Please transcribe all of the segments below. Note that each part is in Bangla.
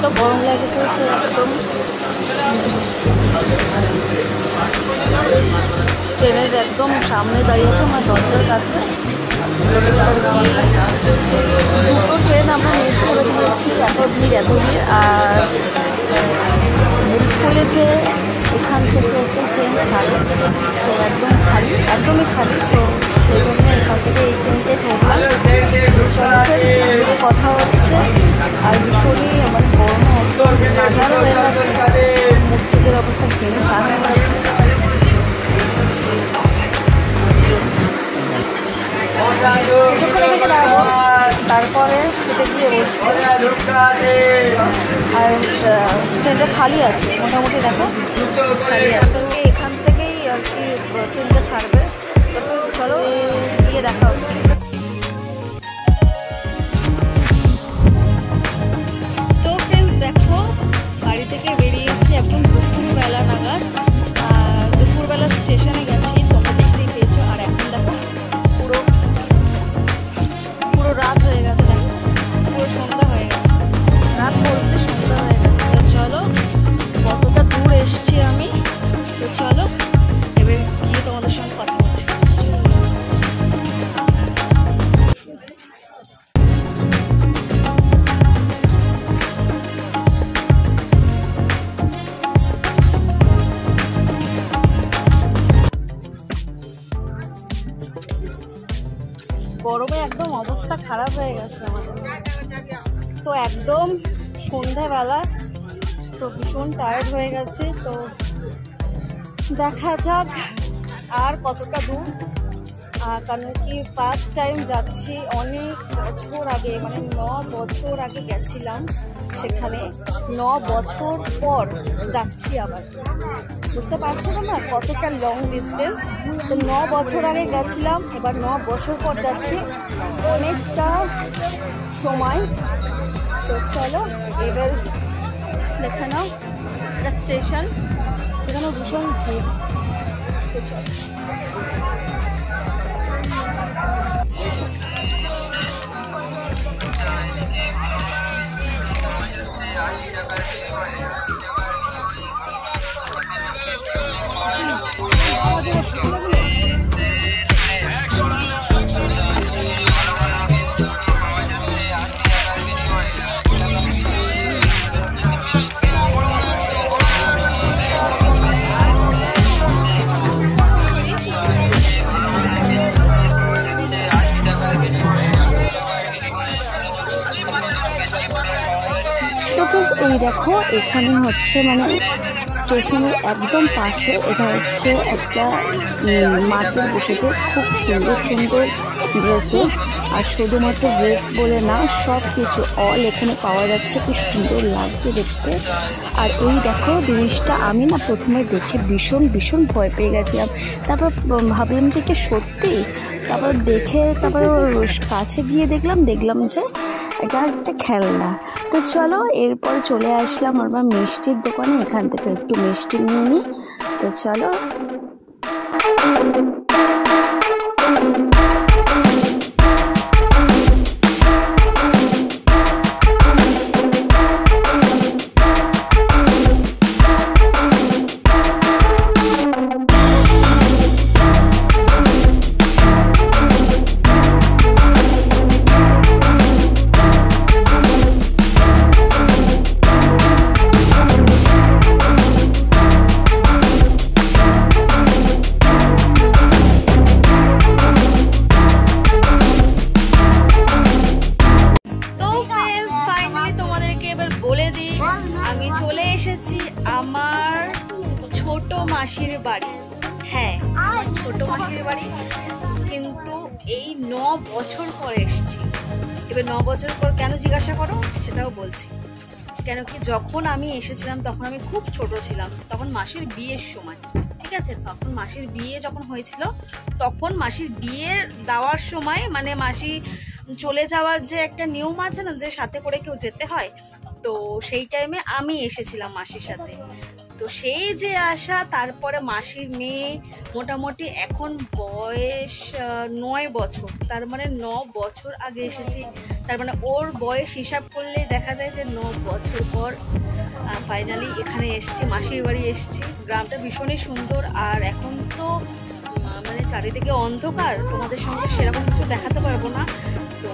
এত গরম লাগে চলছে একদম। ট্রেনের একদম সামনে দাঁড়িয়েছে আমার দরজার কাছে। দুটো ট্রেন আমরা মিস করে দিয়েছি, এত ভিড় আর খুলেছে এখান থেকে একটু ট্রেন ছাড়ে, তো একদম খালি, একদমই খালি। তো সেই জন্য এখান থেকে এই ট্রেনকে ধরলাম। কথা হচ্ছে আর ভীষণই আমার গরমে একদম নাজারও হয়ে গেছে, মুখ থেকে অবস্থা ভেঙে সার হয়ে গেছে। তারপরে সেটা গিয়ে বসবো। আর ট্রেনটা খালি আছে মোটামুটি, দেখো খালি আছে। এখান থেকেই আর কি ট্রেনটা ছাড়বে, তো চলো গিয়ে দেখা হচ্ছে। তো ফ্রেন্ডস দেখো, বাড়ি থেকে বেরিয়েছি এখন দুপুরবেলা নাগাদ। দুপুরবেলা স্টেশনে গেছি, তোমরা দেখতেই পেয়েছো। আর এখন দেখো পুরো রাত হয়ে গেছে, দেখো পুরো সন্ধ্যা হয়ে গেছে, রাত বলতে সন্ধ্যা হয়ে গেছে। তো চলো, কতটা দূর এসছি আমি, তো চলো এবার গিয়ে তোমাদের সঙ্গে কথা বলছি। গরমে একদম অবস্থা খারাপ হয়ে গেছে আমাদের। তো একদম সন্ধ্যাবেলা, তো ভীষণ টায়ার্ড হয়ে গেছে। তো দেখা যাক আর কতটা দূর, কারণ কি ফার্স্ট টাইম যাচ্ছি অনেক বছর আগে, মানে 9 বছর আগে গেছিলাম সেখানে। 9 বছর পর যাচ্ছি আবার, বুঝতে পারছো না কতটা লং ডিস্টেন্স। তো 9 বছর আগে গেছিলাম, এবার 9 বছর পর যাচ্ছি, অনেকটা সময়। তো চলো এবার দেখে নাও একটা স্টেশন, এখানে ভীষণ ভিড়। তো চলো এই দেখো, এখানে হচ্ছে মানে স্টেশনের একদম পাশে এটা হচ্ছে একটা মার্কেট বসেছে, খুব সুন্দর সুন্দর ড্রেসেস। আর শুধুমাত্র ড্রেস বলে না, সব কিছু অল এখানে পাওয়া যাচ্ছে, খুব সুন্দর লাগছে দেখতে। আর এই দেখো জিনিসটা আমি না প্রথমে দেখে ভীষণ ভয় পেয়ে গেছিলাম, তারপর ভাবলাম যে কি সত্যি, তারপর কাছে গিয়ে দেখলাম যে এটা একটা খেলনা। তো চলো এরপর চলে আসলাম আমরা মিষ্টির দোকানে, এখান থেকে একটু মিষ্টি নিয়ে নিই। তো চলো আমি চলে এসেছি আমার ছোট মাসির বাড়ি। হ্যাঁ, আমার ছোট মাসির বাড়ি, কিন্তু এই 9 বছর পর এসেছি। এবার 9 বছর পর কেন জিজ্ঞাসা করো সেটাও বলছি। কেন কি যখন আমি এসেছিলাম তখন আমি খুব ছোট ছিলাম, তখন মাসির বিয়ের সময়, ঠিক আছে। তখন মাসির বিয়ে যখন হয়েছিল, তখন মাসির বিয়ে দেওয়ার সময় মানে মাসি চলে যাওয়ার যে একটা নিয়ম আছে না, যে সাথে করে কেউ যেতে হয়, তো সেই টাইমে আমি এসেছিলাম মাসির সাথে। তো সেই যে আসা, তারপরে মাসির মেয়ে মোটামুটি এখন বয়স 9 বছর, তার মানে 9 বছর আগে এসেছি, তার মানে ওর বয়স হিসাব করলে দেখা যায় যে 9 বছর পর ফাইনালি এখানে এসেছি, মাসির বাড়ি এসেছি। গ্রামটা ভীষণই সুন্দর, আর এখন তো মানে চারিদিকে অন্ধকার, তোমাদের সঙ্গে সেরকম কিছু দেখাতে পারবো না। তো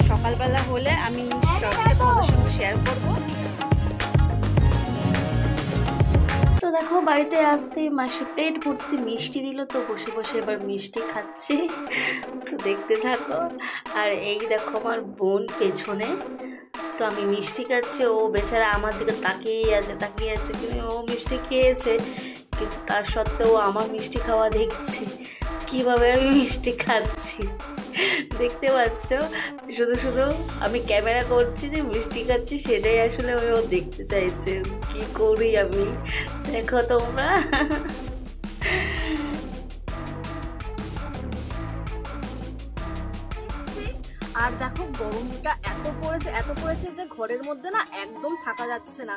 সকালবেলা হলে আমি সবটা তোমাদের সঙ্গে শেয়ার করবো। তো দেখো বাড়িতে আসতেই মাসি প্লেট ভর্তি মিষ্টি দিল, তো বসে বসে এবার মিষ্টি খাচ্ছি, তো দেখতে থাকো। আর এই দেখো আমার বোন পেছনে, তো আমি মিষ্টি খাচ্ছি, ও বেচারা আমার দিকে তাকিয়ে আছে কিন্তু ও মিষ্টি খেয়েছে, কিন্তু তার সত্ত্বেও আমার মিষ্টি খাওয়া দেখছি, কিভাবে আমি মিষ্টি খাচ্ছি দেখতে পাচ্ছ। শুধু শুধু আমি ক্যামেরা করছি যে মিষ্টি খাচ্ছি, সেটাই আসলে ও দেখতে চাইছে, কি করি আমি, দেখো তোমরা। আর দেখো গরমটা এত পড়েছে যে ঘরের মধ্যে না একদম থাকা যাচ্ছে না,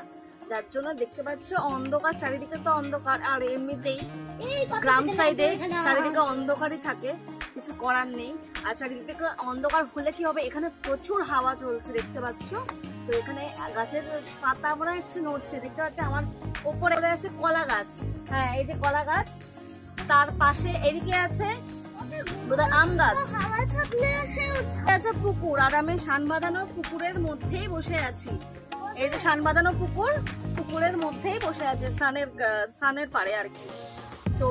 যার জন্য দেখতে পাচ্ছ অন্ধকার, চারিদিকে তো অন্ধকার, আর এমনিতেই গ্রাম সাইডে চারিদিকে অন্ধকারই থাকে, কিছু করার নেই। আর চারিদিকে অন্ধকার হলে কি হবে, এখানে প্রচুর হাওয়া চলছে দেখতে পাচ্ছ। তো এখানে গাছের পাতা মনে হচ্ছে নড়ছে, দেখতে পাচ্ছ আমার ওপরে আছে কলা গাছ, হ্যাঁ এই যে কলা গাছ, তার পাশে এদিকে আছে বোধহয় আম গাছ, আছে পুকুর, আর আমি শান বাঁধানো পুকুরের মধ্যেই বসে আছি। এই যে শান বাঁধানো পুকুরের মধ্যেই বসে আছে, সানের পাড়ে আর কি। তো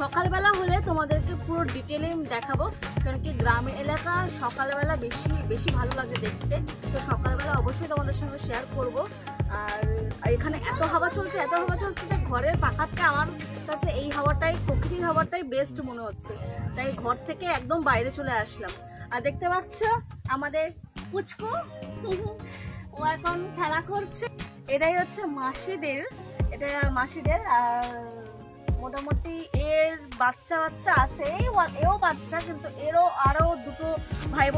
সকালবেলা হলে তোমাদেরকে পুরো ডিটেলে দেখাবো, কারণ কি গ্রামের এলাকা সকালবেলা বেশি ভালো লাগে দেখতে। তো সকালবেলা অবশ্যই তোমাদের সঙ্গে শেয়ার করব। আর এখানে এত হাওয়া চলছে যে ঘরের পাখাতে আমার কাছে এই হাওয়াটাই, প্রকৃতির হাওয়াটাই বেস্ট মনে হচ্ছে, তাই ঘর থেকে একদম বাইরে চলে আসলাম। আর দেখতে পাচ্ছ আমাদের পুচকু, ও এখন খেলা করছে। এটাই হচ্ছে মাসিদের, আর মোটামুটি এর বাচ্চা আছে, এও বাচ্চা, কিন্তু এরও আরো দুটো ভাই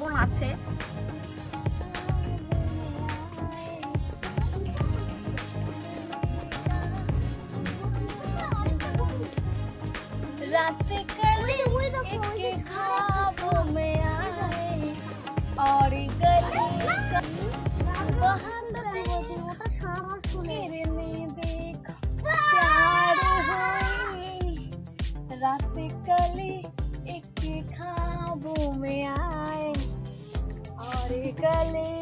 বোন আছে। রাতে কালে একে খাবো মে আয়ে और गली का बहाना ओटा सारा सुने ने देख प्यार होए रात कली एक ख्वाबों में आए और गले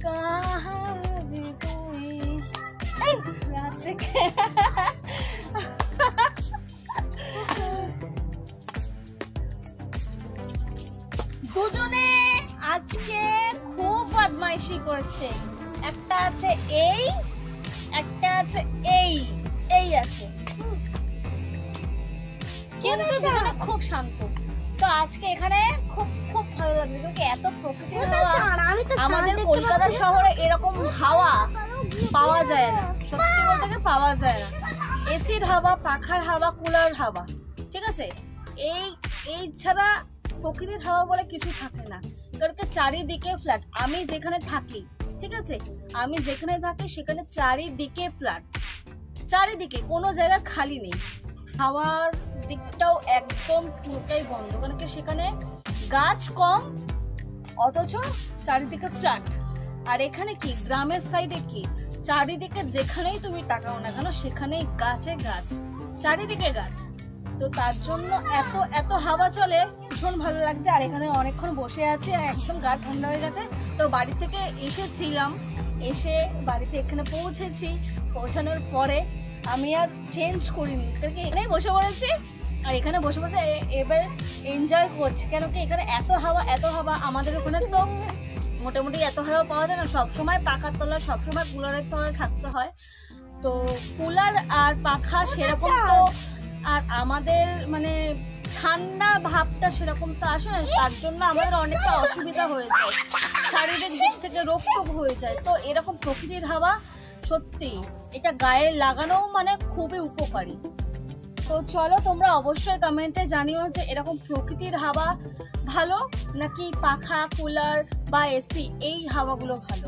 कहाँ गई रात के দুজনে আজকে খুব বদমাইশি করেছে, একটা আছে এই, একটা আছে এই আছে, কিন্তু দুজনে খুব শান্ত। তো আজকে এখানে খুব ভালো লাগছে, কিন্তু এত প্রকৃতির হাওয়া, আমাদের কলকাতা শহরে এরকম হাওয়া পাওয়া যায় না, সত্যি বলতে পাওয়া যায় না। এসির হাওয়া, পাখার হাওয়া, কুলার হাওয়া, ঠিক আছে, এই ছাড়া প্রকৃতির হাওয়া বলে কিছু থাকে না। কারণ চারিদিকে ফ্ল্যাট, আমি যেখানে থাকি, ঠিক আছে, আমি যেখানে থাকি সেখানে চারিদিকে ফ্ল্যাট, চারিদিকে কোনো জায়গা খালি নেই, হাওয়ার দিকটাও একদম পুরোটাই বন্ধ, কারণ কি সেখানে গাছ কম অথচ চারিদিকে ফ্ল্যাট। আর এখানে কি গ্রামের সাইডে কি চারিদিকে যেখানেই তুমি তাকাও না কেন সেখানেই গাছে গাছ, চারিদিকে গাছ। তো তার জন্য এত হাওয়া চলে, ভীষণ ভালো লাগছে। আর এখানে অনেকক্ষণ বসে আছি আর একদম গা ঠান্ডা হয়ে গেছে। তো বাড়ি থেকে এসেছিলাম, এসে বাড়িতে এখানে পৌঁছানোর পরে আমি আর চেঞ্জ করিনি, কারণ কি এখানেই বসে পড়েছি আর এখানে বসে এবার এনজয় করছি। কেন কি এখানে এত হাওয়া, আমাদের ওখানে তো মোটামুটি এত হাওয়া পাওয়া যায় না, সবসময় পাখার তলায়, সবসময় কুলারের তলায় থাকতে হয়। তো কুলার আর পাখা সেরকম তো আর আমাদের মানে ঠান্ডা ভাবটা সেরকম তো আসে না, তার জন্য আমাদের অনেকটা অসুবিধা হয়ে যায়, শারীরিক দিক থেকে রোগ হয়ে যায়। তো এরকম প্রকৃতির হাওয়া সত্যি এটা গায়ে লাগানো মানে খুবই উপকারী। তো চলো তোমরা অবশ্যই কমেন্টে জানিও যে এরকম প্রকৃতির হাওয়া ভালো নাকি পাখা, কুলার বা এসি এই হাওয়াগুলো ভালো।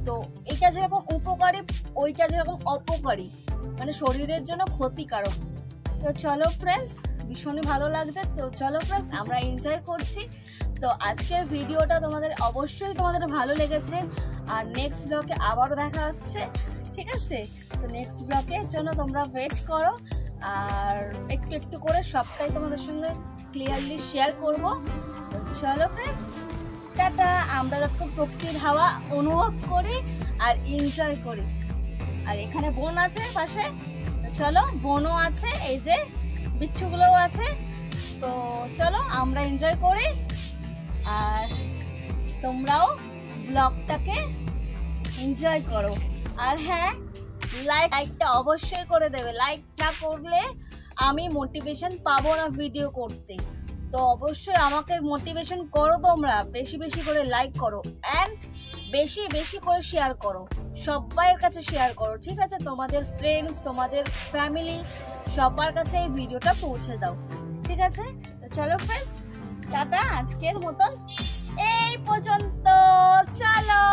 তো এইটা যেরকম উপকারী ওইটা যেরকম অপকারী, মানে শরীরের জন্য ক্ষতিকারক। তো চলো ফ্রেন্ডস, ভীষণই ভালো লাগছে। তো চলো ফ্রেন্ডস, আমরা এনজয় করছি। তো আজকের ভিডিওটা অবশ্যই তোমাদের ভালো লেগেছে। আর নেক্সট ব্লগে আবারও দেখা হচ্ছে, ঠিক আছে? তো নেক্সট ব্লগের জন্য তোমরা ওয়েট করো, আর একটু একটু করে সবটাই তোমাদের সঙ্গে ক্লিয়ারলি শেয়ার করবো। তো চলো ফ্রেন্ডস, টাটা। আমরা একটু প্রকৃতির হাওয়া অনুভব করি আর এনজয় করি। আর এখানে বন আছে পাশে, চলো বনও আছে, এই যে বিচ্ছুগুলোও আছে। তো চলো আমরা এনজয় করি, আর তোমরাও ব্লগটাকে এনজয় করো। আর হ্যাঁ, লাইকটা অবশ্যই করে দেবে। লাইক না করলে আমি মোটিভেশন পাবো না ভিডিও করতে। তো অবশ্যই আমাকে মোটিভেশন করো, তোমরা বেশি বেশি করে লাইক করো অ্যান্ড বেশি বেশি করে শেয়ার করো, সবার কাছে শেয়ার করো, ঠিক আছে? তোমাদের ফ্রেন্ডস, তোমাদের ফ্যামিলি, সবার কাছে এই ভিডিওটা পৌঁছে দাও, ঠিক আছে? তো চলো ফ্রেন্ডস, টাটা। আজকের মতন এই পর্যন্ত, চলো।